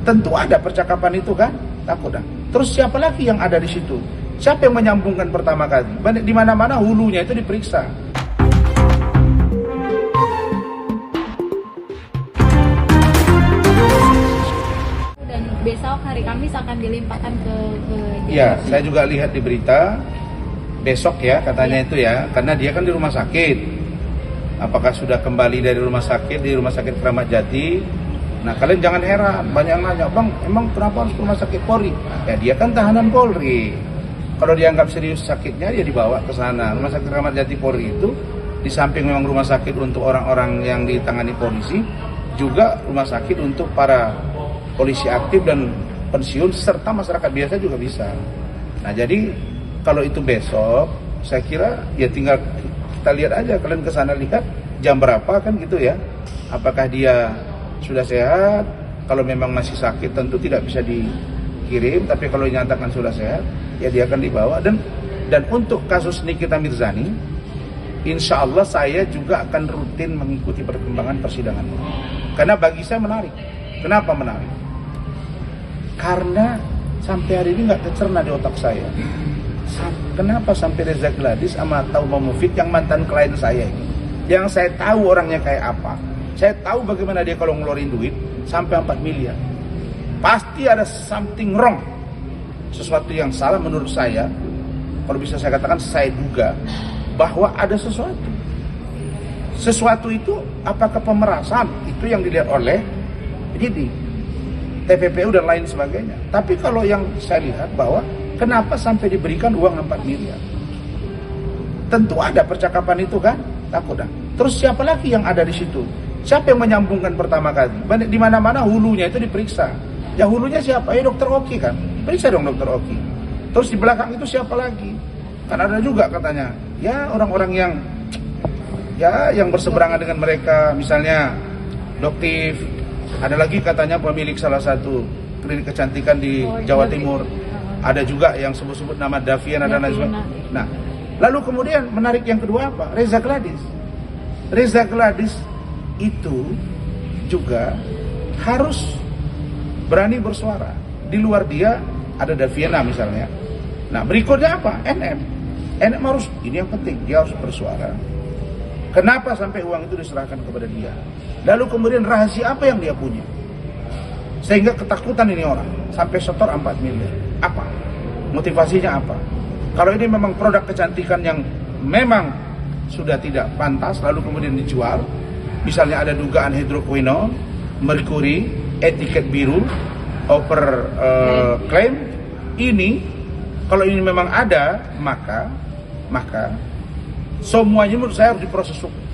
Tentu ada percakapan itu kan, takut dah. Terus siapa lagi yang ada di situ? Siapa yang menyambungkan pertama kali? Di mana-mana hulunya itu diperiksa. Dan besok hari Kamis akan dilimpahkan ke Ya, saya juga lihat di berita besok ya katanya itu ya, karena dia kan di rumah sakit. Apakah sudah kembali dari rumah sakit, di rumah sakit Kramat Jati? Nah, kalian jangan heran, banyak yang nanya, "Bang, emang kenapa harus ke rumah sakit Polri?" Ya, dia kan tahanan Polri. Kalau dianggap serius sakitnya, dia dibawa ke sana. Rumah sakit Kramat Jati Polri itu, di samping memang rumah sakit untuk orang-orang yang ditangani polisi, juga rumah sakit untuk para polisi aktif dan pensiun, serta masyarakat biasa juga bisa. Nah, jadi kalau itu besok, saya kira ya tinggal kita lihat aja, kalian ke sana lihat jam berapa kan gitu ya. Apakah dia sudah sehat? Kalau memang masih sakit tentu tidak bisa dikirim, tapi kalau dinyatakan sudah sehat, ya dia akan dibawa. Dan untuk kasus Nikita Mirzani, insya Allah saya juga akan rutin mengikuti perkembangan persidangan. Karena bagi saya menarik. Kenapa menarik? Karena sampai hari ini nggak tercerna di otak saya. Kenapa sampai Reza Gladys sama Tauba Mufid yang mantan klien saya ini, yang saya tahu orangnya kayak apa, saya tahu bagaimana dia kalau ngeluarin duit sampai 4 miliar. Pasti ada something wrong. Sesuatu yang salah menurut saya. Kalau bisa saya katakan, saya duga bahwa ada sesuatu. Sesuatu itu apakah pemerasan? Itu yang dilihat oleh penyidik, TPPU dan lain sebagainya. Tapi kalau yang saya lihat bahwa kenapa sampai diberikan uang 4 miliar? Tentu ada percakapan itu kan, takut dah. Terus siapa lagi yang ada di situ? Siapa yang menyambungkan pertama kali? Di mana-mana hulunya itu diperiksa. Ya hulunya siapa? Ya Dokter Oki kan. Periksa dong Dokter Oki. Terus di belakang itu siapa lagi? Kan ada juga katanya, ya orang-orang yang berseberangan dengan mereka, misalnya Doktif. Ada lagi katanya pemilik salah satu klinik kecantikan di Jawa Timur. Ada juga yang sebut-sebut nama Daviana dan lain sebagainya. Nah, lalu kemudian menarik yang kedua apa? Reza Gladys. Reza Gladys itu juga harus berani bersuara. Di luar dia ada Daviana misalnya. Nah, berikutnya apa? NM. NM harus, ini yang penting, dia harus bersuara. Kenapa sampai uang itu diserahkan kepada dia? Lalu kemudian rahasia apa yang dia punya? Sehingga ketakutan ini orang, sampai setor 4 miliar. Apa? Motivasinya apa? Kalau ini memang produk kecantikan yang memang sudah tidak pantas, lalu kemudian dijual, misalnya ada dugaan hidroquinone, merkuri, etiket biru, over claim, ini, kalau ini memang ada, maka semuanya menurut saya harus diproses hukum.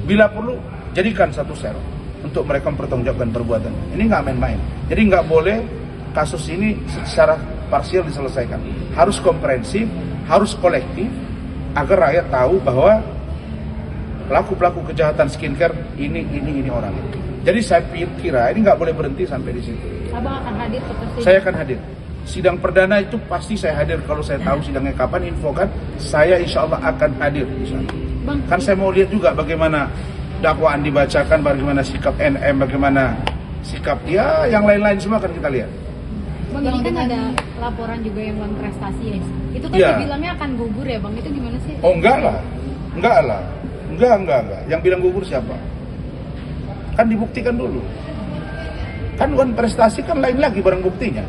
Bila perlu, jadikan satu sel untuk mereka mempertanggungjawabkan perbuatan. Ini nggak main-main. Jadi nggak boleh kasus ini secara parsial diselesaikan. Harus komprehensif, harus kolektif, agar rakyat tahu bahwa pelaku-pelaku kejahatan skincare ini orang itu. Jadi saya kira ini nggak boleh berhenti sampai di situ. Abang akan hadir ke persidangan? Saya akan hadir. Sidang perdana itu pasti saya hadir. Kalau saya tahu sidangnya kapan, infokan. Saya insya Allah akan hadir di sana. Kan saya mau lihat juga bagaimana dakwaan dibacakan, bagaimana sikap NM, bagaimana sikap dia, yang lain-lain semua akan kita lihat. Bang, ini kan ada laporan juga yang Bang prestasi ya. Itu kan Ya, dibilangnya akan gugur ya Bang, itu gimana sih? oh enggak lah. Yang bilang gugur siapa? Kan dibuktikan dulu. Kan bukan prestasi, kan lain lagi barang buktinya.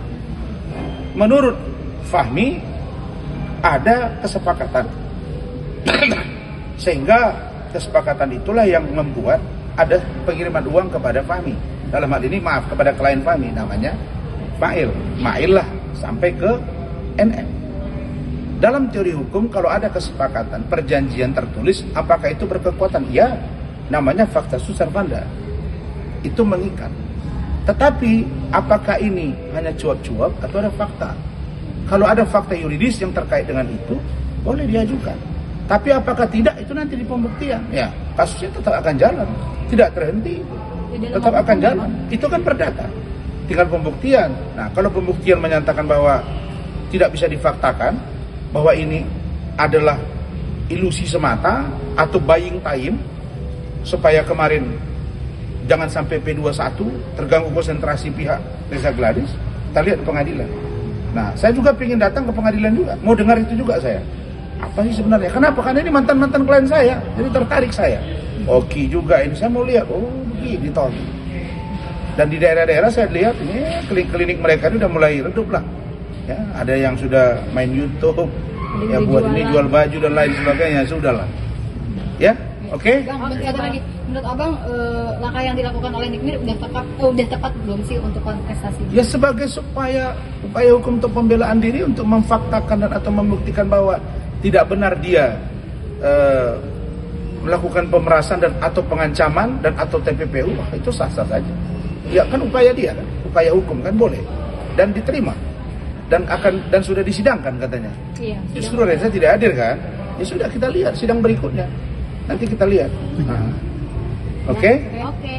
Menurut Fahmi ada kesepakatan. Sehingga kesepakatan itulah yang membuat ada pengiriman uang kepada Fahmi. Dalam hal ini kepada klien Fahmi, namanya Mail. Mail lah sampai ke NM. Dalam teori hukum, kalau ada kesepakatan, perjanjian tertulis, apakah itu berkekuatan? Ya, namanya fakta servanda. Itu mengikat. Tetapi apakah ini hanya cuap-cuap atau ada fakta? Kalau ada fakta yuridis yang terkait dengan itu, boleh diajukan. Tapi apakah tidak, itu nanti di pembuktian. Ya, kasusnya tetap akan jalan, tidak terhenti, tetap akan jalan. Itu kan perdata, tinggal pembuktian. Nah, kalau pembuktian menyatakan bahwa tidak bisa difaktakan, bahwa ini adalah ilusi semata atau buying time, supaya kemarin jangan sampai P21 terganggu konsentrasi pihak Reza Gladys, kita lihat di pengadilan. Nah, saya juga ingin datang ke pengadilan juga, mau dengar itu juga saya. Apa sih sebenarnya? Kenapa? Karena ini mantan-mantan klien saya, jadi tertarik saya. Oke juga ini, saya mau lihat, oh begini toh. Dan di daerah-daerah saya lihat ini klinik mereka ini udah mulai redup lah. Ya, ada yang sudah main YouTube, ya buat ini jual baju dan lain sebagainya, sudahlah. Ya, oke? Bang, ada lagi. Menurut Abang, langkah yang dilakukan oleh Nikmir udah tepat belum sih untuk kontestasi? Ya sebagai upaya hukum untuk pembelaan diri untuk memfaktakan dan atau membuktikan bahwa tidak benar dia melakukan pemerasan dan atau pengancaman dan atau TPPU, itu sah-sah saja. Ya kan upaya dia kan, upaya hukum kan boleh dan diterima dan sudah disidangkan katanya. Iya. Justru Reza tidak hadir kan? Ya sudah kita lihat sidang berikutnya. Nanti kita lihat. Oke? Oke.